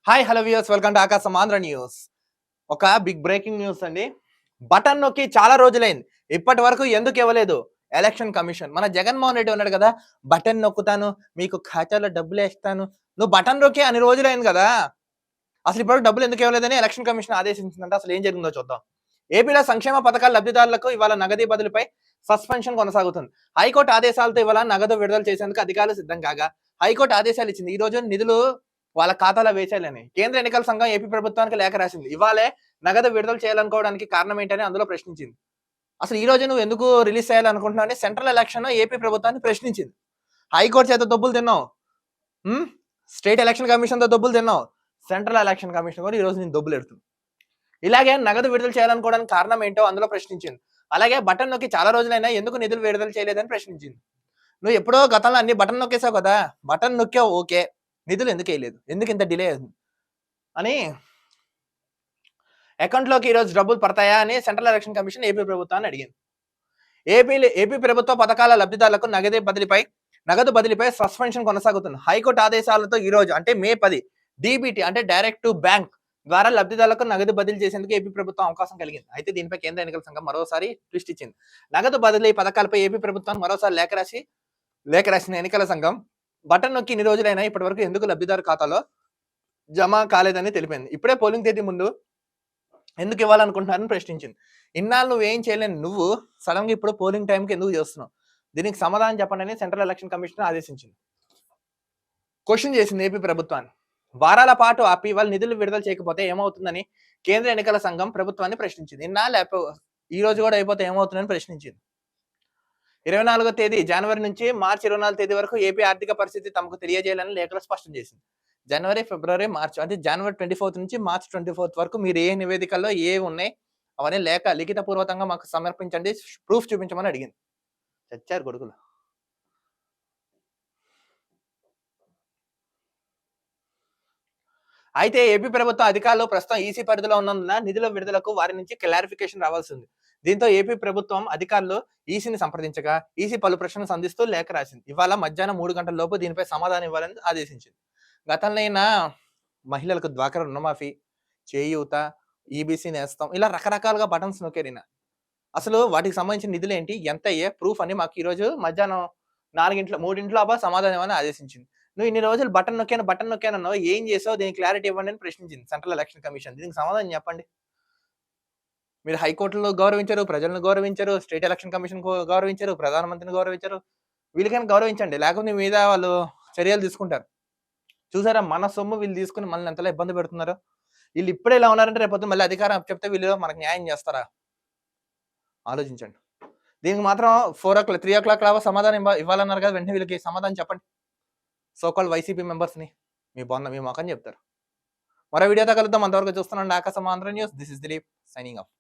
Hi hello viewers, welcome to ఆకాశం Andhra news. ఒక big breaking news అండి. బటన్ నొక్కి చాలా రోజులైంది, ఇప్పటి వరకు ఎందుకు ఇవ్వలేదు ఎలక్షన్ కమిషన్. మన జగన్మోహన్ రెడ్డి ఉన్నాడు కదా, బటన్ నొక్కుతాను, మీకు ఖాతాలో డబ్బులు వేస్తాను. నువ్వు బటన్ నొక్కి అన్ని రోజులైంది కదా, అసలు ఇప్పటివరకు డబ్బులు ఎందుకు ఇవ్వలేదని ఎలక్షన్ కమిషన్ ఆదేశించిందంటే అసలు ఏం జరిగిందో చూద్దాం. ఏపీలో సంక్షేమ పథకాల లబ్ధిదారులకు ఇవాళ నగదు బదిలీపై సస్పెన్షన్ కొనసాగుతుంది. హైకోర్టు ఆదేశాలతో ఇవాళ నగదు విడుదల చేసేందుకు అధికారులు సిద్ధం కాగా హైకోర్టు ఆదేశాలు ఇచ్చింది. ఈ రోజు నిధులు వాళ్ళ ఖాతాలో వేసేయాలని కేంద్ర ఎన్నికల సంఘం ఏపీ ప్రభుత్వానికి లేఖ రాసింది. ఇవాళే నగదు విడుదల చేయాలనుకోవడానికి కారణం ఏంటని అందులో ప్రశ్నించింది. అసలు ఈ రోజు నువ్వు ఎందుకు రిలీజ్ చేయాలనుకుంటున్నావు అని సెంట్రల్ ఎలక్షన్ ఏపీ ప్రభుత్వాన్ని ప్రశ్నించింది. హైకోర్టు చేత దొబ్బులు తిన్నావు, స్టేట్ ఎలక్షన్ కమిషన్ తో దొబ్బులు తిన్నావు, సెంట్రల్ ఎలక్షన్ కమిషన్ కూడా ఈ రోజు నేను దొబ్బులు ఎడుతుంది. ఇలాగే నగదు విడుదల చేయాలనుకోవడానికి కారణం ఏంటో అందులో ప్రశ్నించింది. అలాగే బటన్ నొక్కి చాలా రోజులైనా ఎందుకు నిధులు విడుదల చేయలేదని ప్రశ్నించింది. నువ్వు ఎప్పుడో గతంలో అన్ని బటన్ నొక్కేసావు కదా, బటన్ నొక్కావు ఓకే, నిధులు ఎందుకు వేయలేదు, ఎందుకు ఇంత డిలే అని అకౌంట్లోకి ఈరోజు డబ్బులు పడతాయా అని సెంట్రల్ ఎలక్షన్ కమిషన్ ఏపీ ప్రభుత్వాన్ని అడిగింది. ఏపీ ప్రభుత్వ పథకాల లబ్ధిదారులకు నగదు బదిలీపై సస్పెన్షన్ కొనసాగుతుంది. హైకోర్టు ఆదేశాలతో ఈ రోజు అంటే మే 10 డీబీటీ అంటే డైరెక్ట్ టు బ్యాంక్ ద్వారా లబ్ధిదారులకు నగదు బదిలీ చేసేందుకు ఏపీ ప్రభుత్వం అవకాశం కలిగింది. అయితే దీనిపై కేంద్ర ఎన్నికల సంఘం మరోసారి ట్విస్ట్ ఇచ్చింది. నగదు బదిలీ పథకాలపై ఏపీ ప్రభుత్వానికి మరోసారి లేఖ రాసిన ఎన్నికల సంఘం బటన్ నొక్కి ఇన్ని రోజులైనా ఇప్పటి వరకు ఎందుకు లబ్ధిదారు ఖాతాలో జమ కాలేదని తెలిపింది. ఇప్పుడే పోలింగ్ తేదీ ముందు ఎందుకు ఇవ్వాలనుకుంటున్నారని ప్రశ్నించింది. ఇన్నాళ్ళు నువ్వేం చేయలేని నువ్వు సడన్ గా ఇప్పుడు పోలింగ్ టైంకి ఎందుకు చేస్తున్నావు, దీనికి సమాధానం చెప్పండి అని సెంట్రల్ ఎలక్షన్ కమిషన్ ఆదేశించింది. క్వశ్చన్ చేసింది ఏపీ ప్రభుత్వాన్ని. వారాల పాటు ఆపి వాళ్ళు నిధులు విడుదల చేయకపోతే ఏమవుతుందని కేంద్ర ఎన్నికల సంఘం ప్రభుత్వాన్ని ప్రశ్నించింది. ఇన్నాళ్ళు ఈ రోజు కూడా అయిపోతే ఏమవుతుందని ప్రశ్నించింది. 24వ తేదీ జనవరి నుంచి మార్చి 24 తేదీ వరకు ఏపీ ఆర్థిక పరిస్థితి తమకు తెలియజేయాలని లేఖలో స్పష్టం చేసింది. జనవరి, ఫిబ్రవరి, మార్చి అంటే జనవరి 24 నుంచి మార్చి 24 వరకు మీరు ఏ నివేదికల్లో ఏ ఉన్నాయి అవన్నీ లిఖిత పూర్వకంగా మాకు సమర్పించండి, ప్రూఫ్ చూపించమని అడిగింది. చచ్చారు కొడుకులు. అయితే ఏపీ ప్రభుత్వ అధికారులు ప్రస్తుతం ఈసీ పరిధిలో ఉన్నందున నిధుల విడుదలకు వారి నుంచి క్లారిఫికేషన్ రావాల్సి ఉంది. దీంతో ఏపీ ప్రభుత్వం అధికారులు ఈసీని సంప్రదించగా ఈసీ పలు ప్రశ్నలు సంధిస్తూ లేఖ రాసింది. ఇవాళ మధ్యాహ్నం 3 గంటల లోపు దీనిపై సమాధానం ఇవ్వాలని ఆదేశించింది. గతంలో మహిళలకు డ్వాక్రా రుణమాఫీ, చేయూత, ఈబీసీ నేస్తం ఇలా రకరకాలుగా బటన్స్ నొక్కేరిన. అసలు వాటికి సంబంధించిన నిధులు ఏంటి, ఎంత అయ్యే ప్రూఫ్ అని మాకు ఈ రోజు మధ్యాహ్నం 3 సమాధానం ఇవ్వాలని ఆదేశించింది. నువ్వు ఇన్ని రోజులు బటన్ నొక్కాను ఏం చేసావు, దీనికి క్లారిటీ ఇవ్వండి అని ప్రశ్నించింది సెంట్రల్ ఎలక్షన్ కమిషన్. దీనికి సమాధానం చెప్పండి. మీరు హైకోర్టులో గౌరవించరు, ప్రజలను గౌరవించరు, స్టేట్ ఎలక్షన్ కమిషన్ గౌరవించరు, ప్రధానమంత్రిని గౌరవించరు. వీళ్ళకైనా గౌరవించండి, లేకపోతే మీ మీద వాళ్ళు చర్యలు తీసుకుంటారు. చూసారా మన సొమ్ము వీళ్ళు తీసుకుని మనల్ని ఎంతలా ఇబ్బంది పెడుతున్నారు. వీళ్ళు ఇప్పుడే ఇలా ఉన్నారంటే రేపొద్దు మళ్ళీ అధికారం చెప్తే వీళ్ళు మనకు న్యాయం చేస్తారా, ఆలోచించండి. దీనికి మాత్రం 3 o'clock సమాధానం ఇవ్వాలన్నారు కదా, వెంటనే వీళ్ళకి సమాధానం చెప్పండి. సోకాల్డ్ వైసీపీ మెంబర్స్ని మీ మొఖం చెప్తారు. మరో వీడియోతో కలుద్దాం. అంతవరకు చూస్తున్నాండి ఆకాశం Andhra news. This is Dilip signing off.